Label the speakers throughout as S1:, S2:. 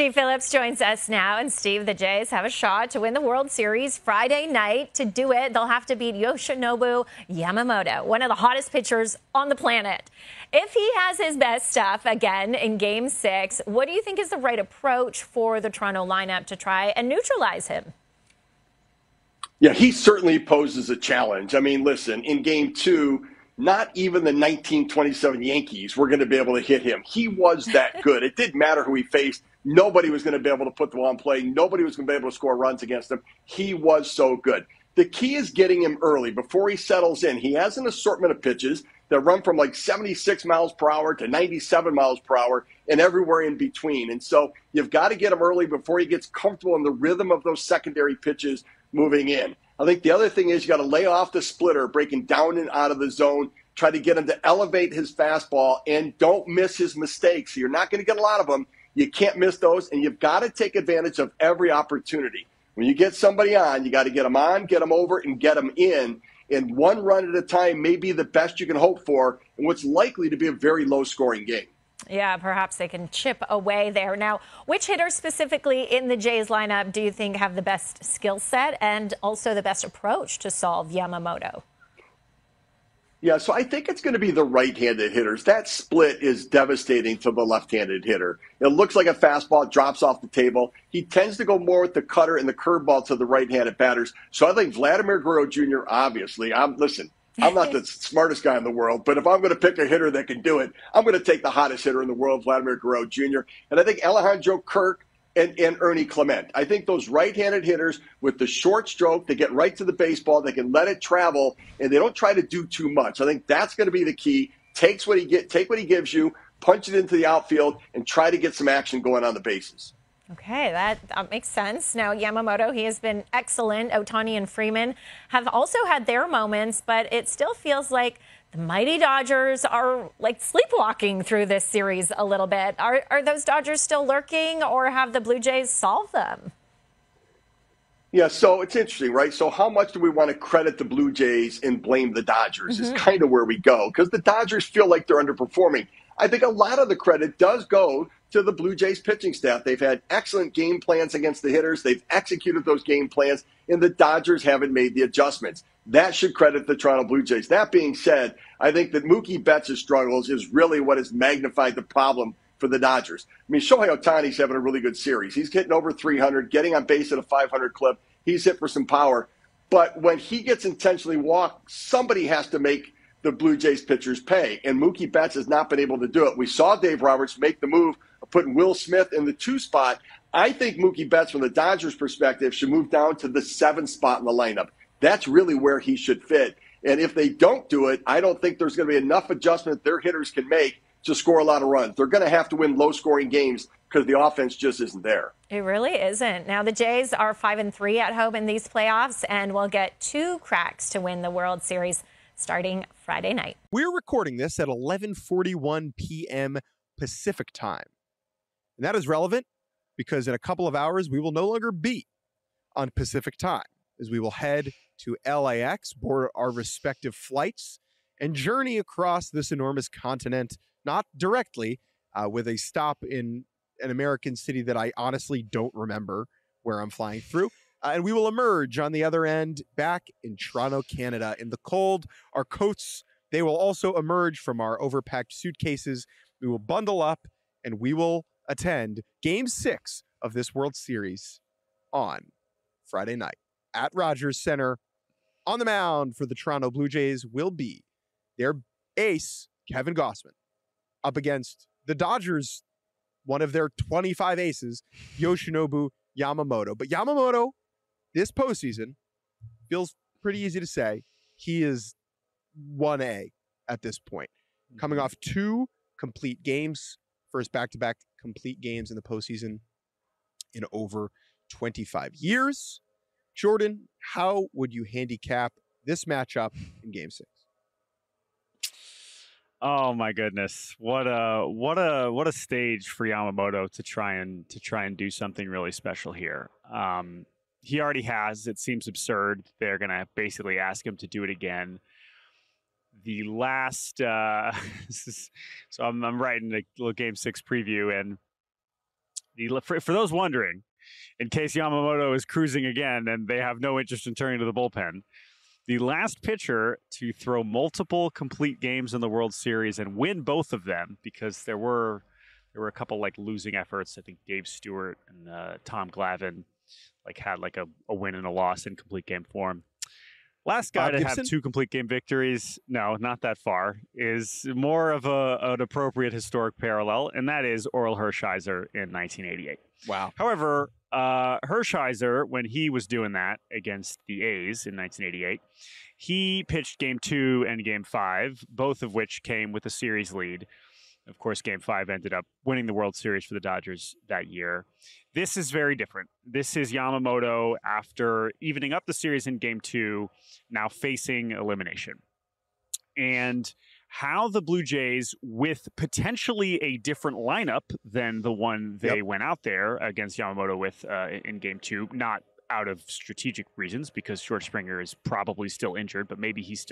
S1: Steve Phillips joins us now. And Steve, the Jays have a shot to win the World Series Friday night. To do it, they'll have to beat Yoshinobu Yamamoto, one of the hottest pitchers on the planet. If he has his best stuff again in Game 6, what do you think is the right approach for the Toronto lineup to try and neutralize him?
S2: Yeah, he certainly poses a challenge. I mean, listen, in Game 2, not even the 1927 Yankees were going to be able to hit him. He was that good. It didn't matter who he faced. Nobody was going to be able to put the ball in play. Nobody was going to be able to score runs against him. He was so good. The key is getting him early before he settles in. He has an assortment of pitches that run from like 76 miles per hour to 97 miles per hour and everywhere in between. And so you've got to get him early before he gets comfortable in the rhythm of those secondary pitches moving in. I think the other thing is you got to lay off the splitter, breaking down and out of the zone, try to get him to elevate his fastball, and don't miss his mistakes. You're not going to get a lot of them. You can't miss those, and you've got to take advantage of every opportunity. When you get somebody on, you got to get them on, get them over, and get them in. And one run at a time may be the best you can hope for in what's likely to be a very low-scoring game.
S1: Yeah, perhaps they can chip away there. Now, which hitters specifically in the Jays lineup do you think have the best skill set and also the best approach to solve Yamamoto?
S2: Yeah, so I think it's going to be the right-handed hitters. That split is devastating to the left-handed hitter. It looks like a fastball, drops off the table. He tends to go more with the cutter and the curveball to the right-handed batters. So I think Vladimir Guerrero Jr., obviously, I'm not the smartest guy in the world, but if I'm going to pick a hitter that can do it, I'm going to take the hottest hitter in the world, Vladimir Guerrero Jr. And I think Alejandro Kirk and Ernie Clement. I think those right-handed hitters with the short stroke, they get right to the baseball, they can let it travel, and they don't try to do too much. I think that's going to be the key. Take what he gives you, punch it into the outfield, and try to get some action going on the bases.
S1: Okay, that makes sense. Now, Yamamoto, he has been excellent. Ohtani and Freeman have also had their moments, but it still feels like the mighty Dodgers are like sleepwalking through this series a little bit. Are those Dodgers still lurking, or have the Blue Jays solved them?
S2: Yeah, so it's interesting, right? So how much do we want to credit the Blue Jays and blame the Dodgers is kind of where we go, because the Dodgers feel like they're underperforming. I think a lot of the credit does go to the Blue Jays pitching staff. They've had excellent game plans against the hitters. They've executed those game plans, and the Dodgers haven't made the adjustments. That should credit the Toronto Blue Jays. That being said, I think that Mookie Betts' struggles is really what has magnified the problem for the Dodgers. I mean, Shohei Ohtani's having a really good series. He's hitting over 300, getting on base at a 500 clip. He's hit for some power. But when he gets intentionally walked, somebody has to make the Blue Jays pitchers pay, and Mookie Betts has not been able to do it. We saw Dave Roberts make the move of putting Will Smith in the 2 spot. I think Mookie Betts, from the Dodgers' perspective, should move down to the 7 spot in the lineup. That's really where he should fit. And if they don't do it, I don't think there's going to be enough adjustment their hitters can make to score a lot of runs. They're going to have to win low-scoring games because the offense just isn't there.
S1: It really isn't. Now, the Jays are 5-3 at home in these playoffs and will get 2 cracks to win the World Series starting Friday night.
S3: We're recording this at 11:41 p.m. Pacific time. And that is relevant because in a couple of hours, we will no longer be on Pacific time, as we will head to LAX, board our respective flights, and journey across this enormous continent, not directly, with a stop in an American city that I honestly don't remember where I'm flying through. And we will emerge on the other end back in Toronto, Canada. In the cold, our coats, they will also emerge from our overpacked suitcases. We will bundle up and we will attend Game 6 of this World Series on Friday night at Rogers Center. On the mound for the Toronto Blue Jays will be their ace, Kevin Gausman, up against the Dodgers, one of their 25 aces, Yoshinobu Yamamoto. But Yamamoto, this postseason, feels pretty easy to say. He is 1A at this point. Coming off 2 complete games, first back-to-back complete games in the postseason in over 25 years. Jordan, how would you handicap this matchup in Game 6?
S4: Oh my goodness. What a stage for Yamamoto to try and do something really special here. He already has. It seems absurd. They're going to basically ask him to do it again. The last so I'm writing a little Game 6 preview, and For those wondering, in case Yamamoto is cruising again and they have no interest in turning to the bullpen, the last pitcher to throw multiple complete games in the World Series and win both of them, because there were a couple like losing efforts. I think Dave Stewart and Tom Glavine had a win and a loss in complete game form. Last guy to have 2 complete game victories, no, not that far, is more of an appropriate historic parallel, and that is Orel Hershiser in 1988.
S3: Wow.
S4: However, Hershiser, when he was doing that against the A's in 1988, he pitched Game 2 and Game 5, both of which came with a series lead. Of course, Game 5 ended up winning the World Series for the Dodgers that year. This is very different. This is Yamamoto after evening up the series in Game 2, now facing elimination. And how the Blue Jays, with potentially a different lineup than the one they went out there against Yamamoto with in Game 2, not out of strategic reasons, because George Springer is probably still injured, but maybe he's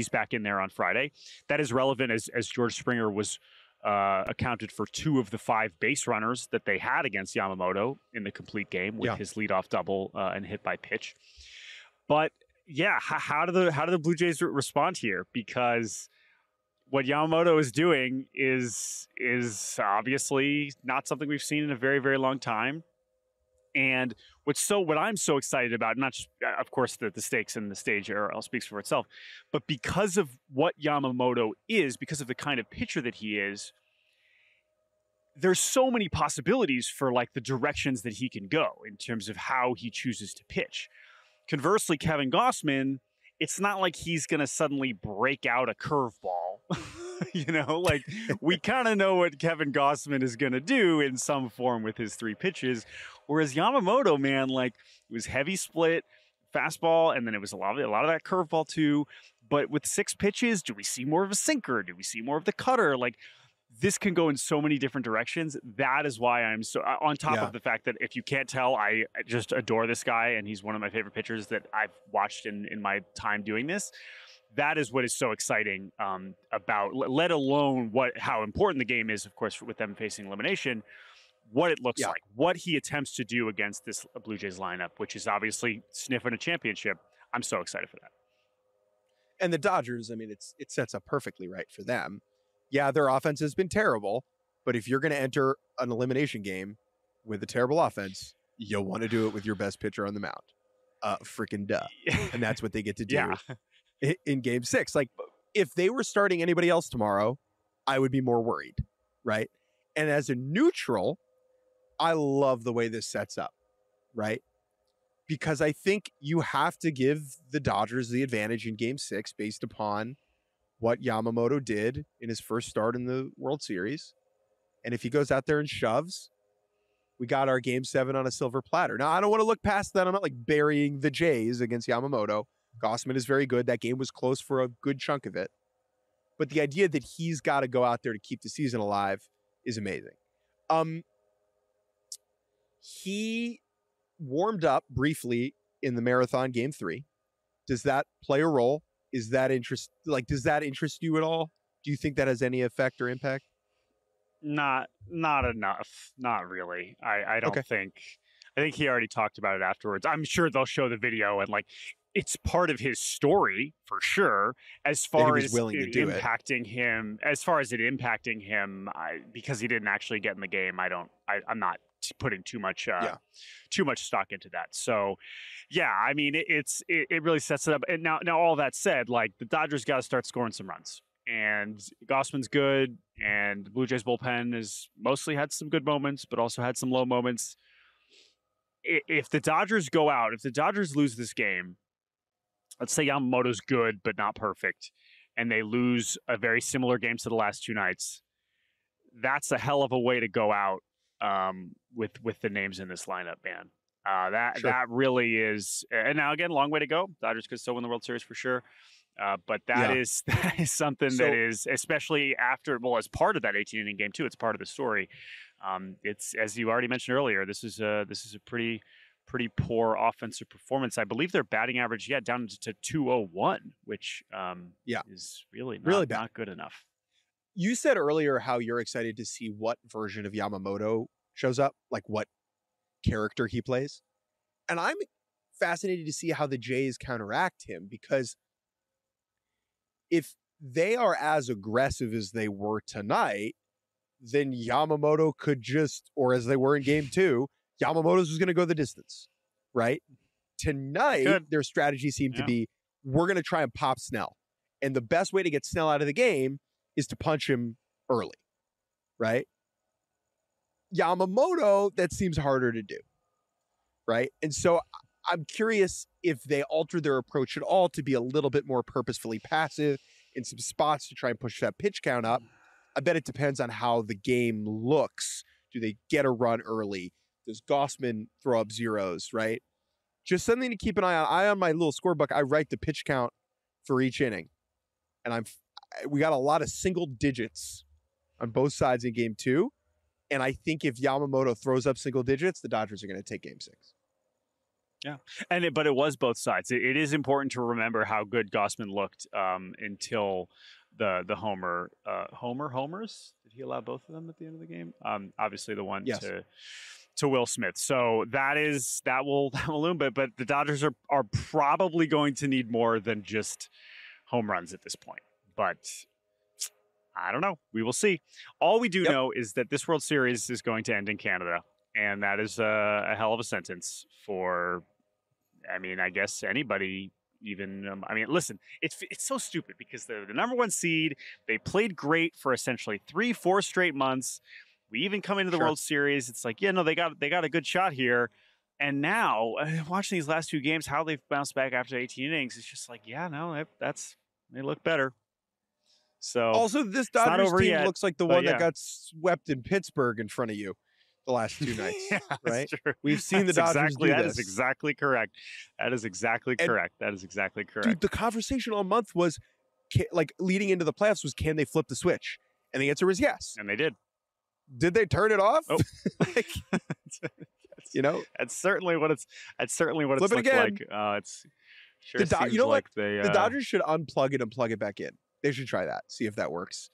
S4: back in there on Friday. That is relevant as George Springer was accounted for 2 of the 5 base runners that they had against Yamamoto in the complete game with his leadoff double and hit by pitch. But yeah, how do the Blue Jays respond here? Because what Yamamoto is doing is obviously not something we've seen in a very, very long time. And what I'm so excited about, not just, of course, the stakes and the stage all speaks for itself, but because of what Yamamoto is, because of the kind of pitcher that he is, there's so many possibilities for the directions that he can go in terms of how he chooses to pitch. Conversely, Kevin Gausman, it's not like he's going to suddenly break out a curveball. We kind of know what Kevin Gausman is going to do in some form with his 3 pitches. Whereas Yamamoto, man, it was heavy split, fastball, and then it was a lot of that curveball too. But with 6 pitches, do we see more of a sinker? Do we see more of the cutter? This can go in so many different directions. That is why I'm so on top of the fact that, if you can't tell, I just adore this guy, and he's one of my favorite pitchers that I've watched in my time doing this. That is what is so exciting about, let alone how important the game is, of course, with them facing elimination, what it looks like, what he attempts to do against this Blue Jays lineup, which is obviously sniffing a championship. I'm so excited for that.
S3: And the Dodgers, it sets up perfectly right for them. Yeah, their offense has been terrible, but if you're going to enter an elimination game with a terrible offense, you'll want to do it with your best pitcher on the mound. Freaking duh. And that's what they get to do in Game 6. If they were starting anybody else tomorrow, I would be more worried, right? And as a neutral, I love the way this sets up, right? Because I think you have to give the Dodgers the advantage in Game 6 based upon what Yamamoto did in his first start in the World Series. And if he goes out there and shoves, we got our Game 7 on a silver platter. Now, I don't want to look past that. I'm not burying the Jays against Yamamoto. Gausman is very good. That game was close for a good chunk of it. But the idea that he's got to go out there to keep the season alive is amazing. He warmed up briefly in the Marathon Game 3. Does that play a role? Is that does that interest you at all? Do you think that has any effect or impact?
S4: Not enough. Not really. I don't think. I think he already talked about it afterwards. I'm sure they'll show the video, and it's part of his story for sure. As far as impacting him, because he didn't actually get in the game, I'm not putting too much stock into that. So, yeah, it really sets it up. And now all that said, the Dodgers got to start scoring some runs. And Gausman's good, and the Blue Jays bullpen has mostly had some good moments, but also had some low moments. If the Dodgers go out, if the Dodgers lose this game, let's say Yamamoto's good but not perfect, and they lose a very similar game to the last 2 nights, that's a hell of a way to go out with the names in this lineup, man. That really is. And now, again, long way to go. Dodgers could still win the World Series for sure. But that is something that is, especially as part of that 18-inning game too. It's part of the story. It's, as you already mentioned earlier, this is a pretty poor offensive performance. I believe their batting average, down to 201, which is really not good enough.
S3: You said earlier how you're excited to see what version of Yamamoto shows up, like what character he plays. And I'm fascinated to see how the Jays counteract him, because if they are as aggressive as they were tonight, then Yamamoto could just, or as they were in game 2, Yamamoto's was going to go the distance, right? Tonight, their strategy seemed to be, we're going to try and pop Snell. And the best way to get Snell out of the game is to punch him early, right? Yamamoto, that seems harder to do, right? And so I'm curious if they alter their approach at all to be a little bit more purposefully passive in some spots to try and push that pitch count up. I bet it depends on how the game looks. Do they get a run early? Does Gossman throw up zeros, right? Just something to keep an eye on. On my little scorebook, I write the pitch count for each inning. And we got a lot of single digits on both sides in game 2. And I think if Yamamoto throws up single digits, the Dodgers are going to take game 6.
S4: Yeah, but it was both sides. It is important to remember how good Gossman looked until the homers. Did he allow both of them at the end of the game? Obviously the one to Will Smith. So that will loom. But the Dodgers are probably going to need more than just home runs at this point. But I don't know. We will see. All we do know is that this World Series is going to end in Canada. And that is a hell of a sentence for, I mean, I guess anybody even. Listen, it's so stupid because the number 1 seed, they played great for essentially 3-4 straight months. We even come into the World Series. It's like, they got a good shot here. And now, watching these last 2 games, how they've bounced back after 18 innings, it's just like, they look better. So
S3: also, this Dodgers team looks like the one that got swept in Pittsburgh in front of you the last 2 nights, right? We've seen the Dodgers do this.
S4: That is exactly correct. That is exactly correct.
S3: Dude, the conversation all month was, like, leading into the playoffs was, can they flip the switch? And the answer was yes.
S4: And they did.
S3: Did they turn it off?
S4: Oh. That's certainly what it's looked like. It's sure seems like they.
S3: The Dodgers should unplug it and plug it back in. They should try that. See if that works.